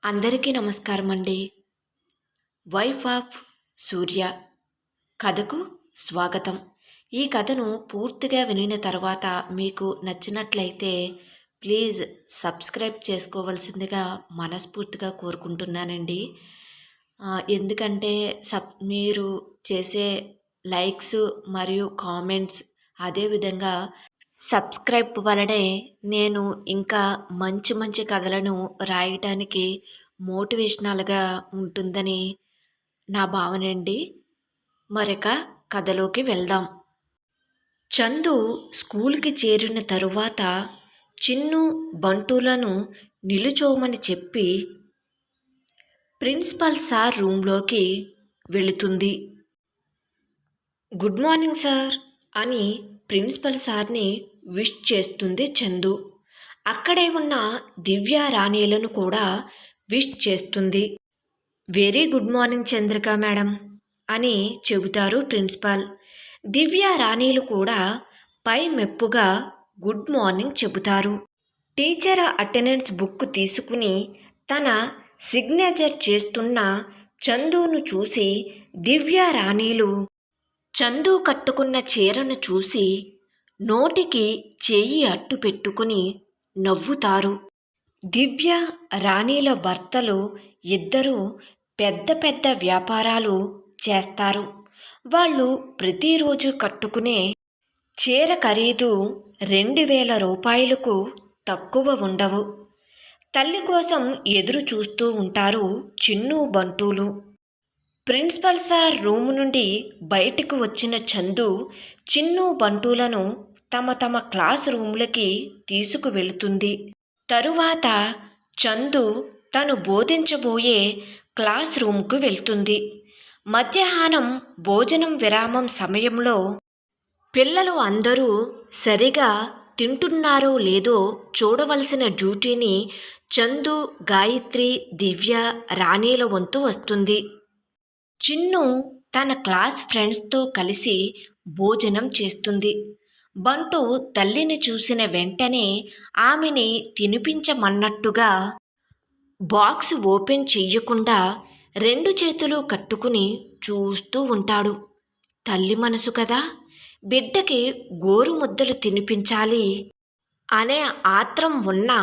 అందరికీ నమస్కారం అండి. వైఫ్ ఆఫ్ సూర్య కథకు స్వాగతం. ఈ కథను పూర్తిగా వినిన తర్వాత మీకు నచ్చినట్లయితే ప్లీజ్ సబ్స్క్రైబ్ చేసుకోవలసిందిగా మనస్ఫూర్తిగా కోరుకుంటున్నానండి. ఎందుకంటే మీరు చేసే లైక్స్ మరియు కామెంట్స్ అదేవిధంగా సబ్స్క్రైబ్ వలనే నేను ఇంకా మంచి మంచి కథలను రాయటానికి మోటివేషనల్గా ఉంటుందని నా భావన అండి. మరొక కథలోకి వెళ్దాం. చందు స్కూల్కి చేరిన తరువాత చిన్ను బంటులను నిలుచోమని చెప్పి ప్రిన్సిపల్ సార్ రూంలోకి వెళుతుంది. గుడ్ మార్నింగ్ సార్ అని ప్రిన్సిపల్ సార్ని విష్ చేస్తుంది చందు. అక్కడే ఉన్న దివ్య రాణీలను కూడా విష్ చేస్తుంది. Very good morning Chandrika madam అని చెబుతారు ప్రిన్సిపాల్. దివ్య రాణీలు కూడా పై మెప్పుగా గుడ్ మార్నింగ్ చెబుతారు. టీచర్ అటెండెన్స్ బుక్ తీసుకుని తన సిగ్నేచర్ చేస్తున్న చందును చూసి దివ్య రాణీలు చందు కట్టుకున్న చీరను చూసి నోటికి చేయి అట్టు పెట్టుకుని నవ్వుతారు. దివ్య రాణీల భర్తలు ఇద్దరూ పెద్ద పెద్ద వ్యాపారాలు చేస్తారు. వాళ్ళు ప్రతిరోజు కట్టుకునే చీర ఖరీదు 2000 రూపాయలకు తక్కువ ఉండవు. తల్లి కోసం ఎదురు చూస్తూ ఉంటారు చిన్ను బంటులు. ప్రిన్సిపల్ సార్ రూము నుండి బయటకు వచ్చిన చందు చిన్ను బంటులను తమ తమ క్లాస్ రూములకి తీసుకువెళుతుంది. తరువాత చందు తను బోధించబోయే క్లాస్ రూమ్కు వెళ్తుంది. మధ్యాహ్నం భోజనం విరామం సమయంలో పిల్లలు అందరూ సరిగా తింటున్నారో లేదో చూడవలసిన డ్యూటీని చందు, గాయత్రి, దివ్య, రాణీల వంతు వస్తుంది. చిన్ను తన క్లాస్ ఫ్రెండ్స్తో కలిసి భోజనం చేస్తుంది. బంటు తల్లిని చూసిన వెంటనే ఆమెని తినిపించమన్నట్టుగా బాక్స్ ఓపెన్ చెయ్యకుండా 2 చేతులు కట్టుకుని చూస్తూ ఉంటాడు. తల్లి మనసు కదా, బిడ్డకి గోరు ముద్దలు తినిపించాలి అనే ఆత్రం ఉన్నా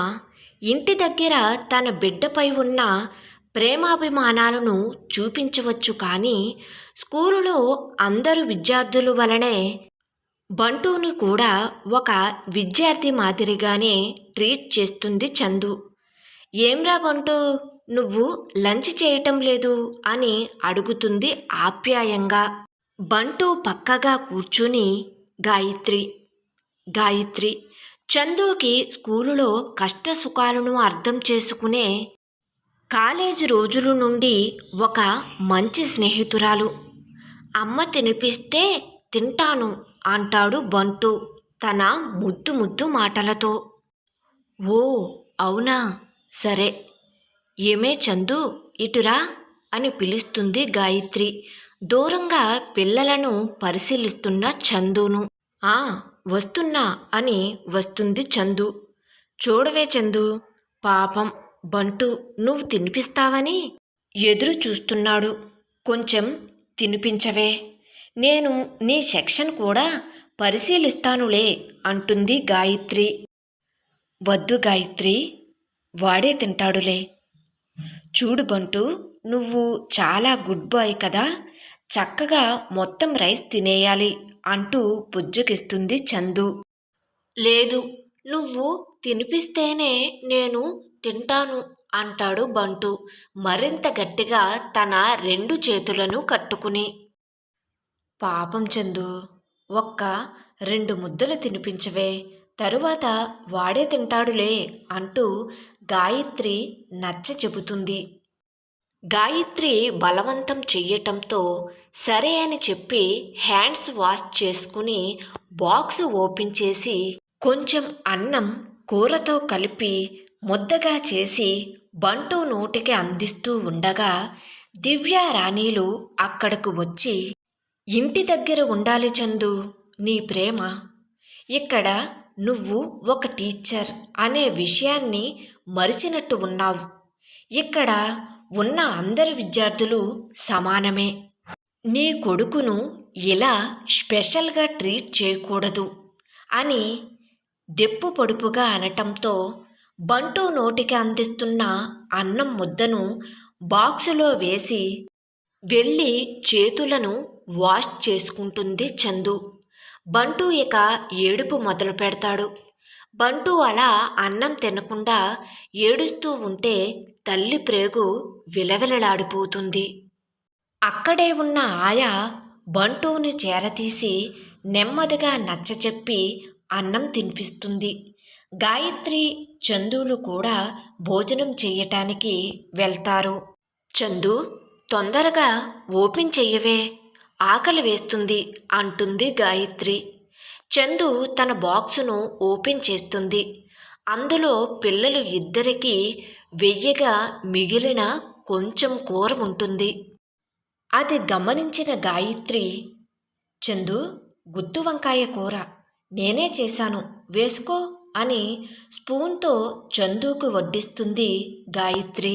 ఇంటి దగ్గర తన బిడ్డపై ఉన్న ప్రేమాభిమానాలను చూపించవచ్చు. కానీ స్కూలులో అందరు విద్యార్థుల వలనే బంటును కూడా ఒక విద్యార్థి మాదిరిగానే ట్రీట్ చేస్తుంది చందు. ఏంరా బంటు, నువ్వు లంచ్ చేయటం లేదు అని అడుగుతుంది ఆప్యాయంగా. బంటు పక్కగా కూర్చుని గాయత్రి చందుకి స్కూలులో కష్ట సుఖాలను అర్థం చేసుకునే కాలేజీ రోజుల నుండి ఒక మంచి స్నేహితురాలు. అమ్మ తినిపిస్తే తింటాను అంటాడు బంటు తన ముద్దు మాటలతో. ఓ అవునా, సరే. ఏమే చందు, ఇటురా అని పిలుస్తుంది గాయత్రి దూరంగా పిల్లలను పరిశీలిస్తున్న చందును. వస్తున్నా అని వస్తుంది చందు. చూడవే చందు, పాపం బంటు నువ్వు తినిపిస్తావని ఎదురు చూస్తున్నాడు. కొంచెం తినిపించవే, నేను నీ సెక్షన్ కూడా పరిశీలిస్తానులే అంటుంది గాయత్రి. వద్దు గాయత్రి, వాడే తింటాడులే. చూడు బంటు, నువ్వు చాలా గుడ్ బాయ్ కదా, చక్కగా మొత్తం రైస్ తినేయాలి అంటూ బుజ్జగిస్తుంది చందు. లేదు, నువ్వు తినిపిస్తేనే నేను తింటాను అంటాడు బంటు మరింత గట్టిగా తన 2 చేతులను కట్టుకుని. పాపం చందు, ఒక్క 2 ముద్దలు తినిపించవే, తరువాత వాడే తింటాడులే అంటూ గాయత్రి నచ్చ చెబుతుంది. గాయత్రి బలవంతం చెయ్యటంతో సరే అని చెప్పి హ్యాండ్స్ వాష్ చేసుకుని బాక్స్ ఓపెన్ చేసి కొంచెం అన్నం కూరతో కలిపి ముద్దగా చేసి బంటు నోటికి అందిస్తూ ఉండగా దివ్య రాణీలు అక్కడకు వచ్చి, ఇంటి దగ్గర ఉండాలి చందు నీ ప్రేమ, ఇక్కడ నువ్వు ఒక టీచర్ అనే విషయాన్ని మరిచినట్టు ఉన్నావు. ఇక్కడ ఉన్న అందరి విద్యార్థులు సమానమే. నీ కొడుకును ఇలా స్పెషల్గా ట్రీట్ చేయకూడదు అని దెప్పు పొడుపుగా అనటంతో బంటు నోటికి అందిస్తున్న అన్నం ముద్దను బాక్సులో వేసి వెళ్ళి చేతులను వాష్ చేసుకుంటుంది చందు. బంటు ఇక ఏడుపు మొదలు పెడతాడు. బంటు అలా అన్నం తినకుండా ఏడుస్తూ ఉంటే తల్లి ప్రేగు విలవిలలాడిపోతుంది. అక్కడే ఉన్న ఆయా బంటుని చేరతీసి నెమ్మదిగా నచ్చచెప్పి అన్నం తినిపిస్తుంది. గాయత్రి, చందులు కూడా భోజనం చెయ్యటానికి వెళ్తారు. చందు, తొందరగా ఓపెన్ చెయ్యవే, ఆకలి వేస్తుంది అంటుంది గాయత్రి. చందు తన బాక్సును ఓపెన్ చేస్తుంది. అందులో పిల్లలు ఇద్దరికీ వెయ్యగా మిగిలిన కొంచెం కూర ఉంటుంది. అది గమనించిన గాయత్రి, చందు, గుత్తి వంకాయ కూర నేనే చేశాను, వేసుకో అని స్పూన్తో చందుకు వడ్డిస్తుంది గాయత్రి.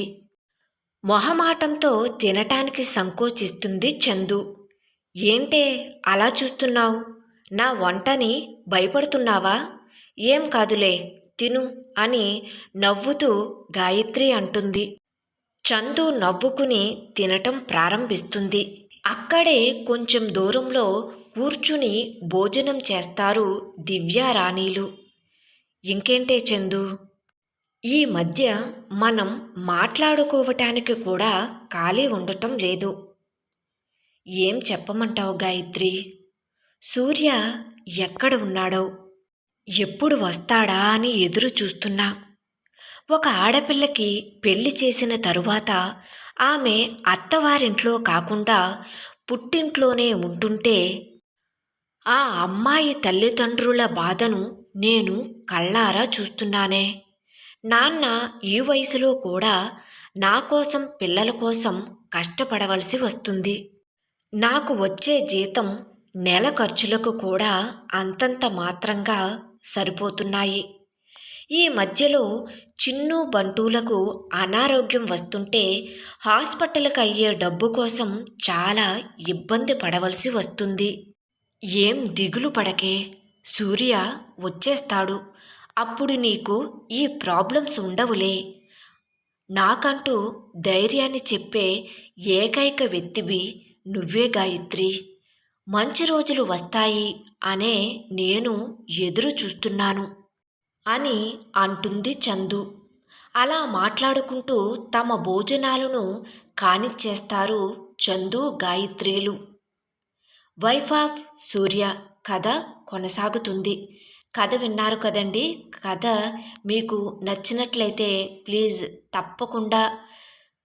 మొహమాటంతో తినటానికి సంకోచిస్తుంది చందు. ఏంటే అలా చూస్తున్నావు? నా వంటని భయపడుతున్నావా? ఏం కాదులే, తిను అని నవ్వుతూ గాయత్రి అంటుంది. చందు నవ్వుకుని తినటం ప్రారంభిస్తుంది. అక్కడే కొంచెం దూరంలో కూర్చుని భోజనం చేస్తారు దివ్యారాణీలు. ఇంకేంటే చందు, ఈ మధ్య మనం మాట్లాడుకోవటానికి కూడా ఖాళీ ఉండటం లేదు. ఏం చెప్పమంటావు గాయత్రి? సూర్య ఎక్కడ ఉన్నాడో, ఎప్పుడు వస్తాడా అని ఎదురు చూస్తున్నా. ఒక ఆడపిల్లకి పెళ్లి చేసిన తరువాత ఆమె అత్తవారింట్లో కాకుండా పుట్టింట్లోనే ఉంటుంటే ఆ అమ్మాయి తల్లిదండ్రుల బాధను నేను కళ్ళారా చూస్తున్నానే. నాన్న ఈ వయసులో కూడా నా కోసం, పిల్లల కోసం కష్టపడవలసి వస్తుంది. నాకు వచ్చే జీతం నెల ఖర్చులకు కూడా అంతంత మాత్రంగా సరిపోతున్నాయి. ఈ మధ్యలో చిన్ను, బంటులకు అనారోగ్యం వస్తుంటే హాస్పిటల్కి అయ్యే డబ్బు కోసం చాలా ఇబ్బంది పడవలసి వస్తుంది. ఏం దిగులు పడకే, సూర్య వచ్చేస్తాడు. అప్పుడు నీకు ఈ ప్రాబ్లమ్స్ ఉండవులే. నాకంటూ ధైర్యాన్ని చెప్పే ఏకైక వ్యక్తివి నువ్వే గాయత్రి. మంచి రోజులు వస్తాయి అనే నేను ఎదురు చూస్తున్నాను అని అంటుంది చందు. అలా మాట్లాడుకుంటూ తమ భోజనాలను కానిచ్చేస్తారు చందు, గాయత్రీలు. వైఫ్ ఆఫ్ సూర్య కథ కొనసాగుతుంది. కథ విన్నారు కదండి. కథ మీకు నచ్చినట్లయితే ప్లీజ్ తప్పకుండా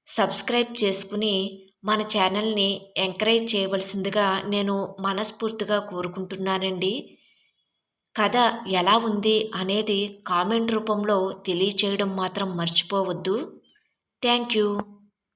సబ్స్క్రైబ్ చేసుకుని మన ఛానల్ని ఎంకరేజ్ చేయవలసిందిగా నేను మనస్ఫూర్తిగా కోరుకుంటున్నానండి. కథ ఎలా ఉంది అనేది కామెంట్ రూపంలో తెలియచేయడం మాత్రం మర్చిపోవద్దు. Thank you.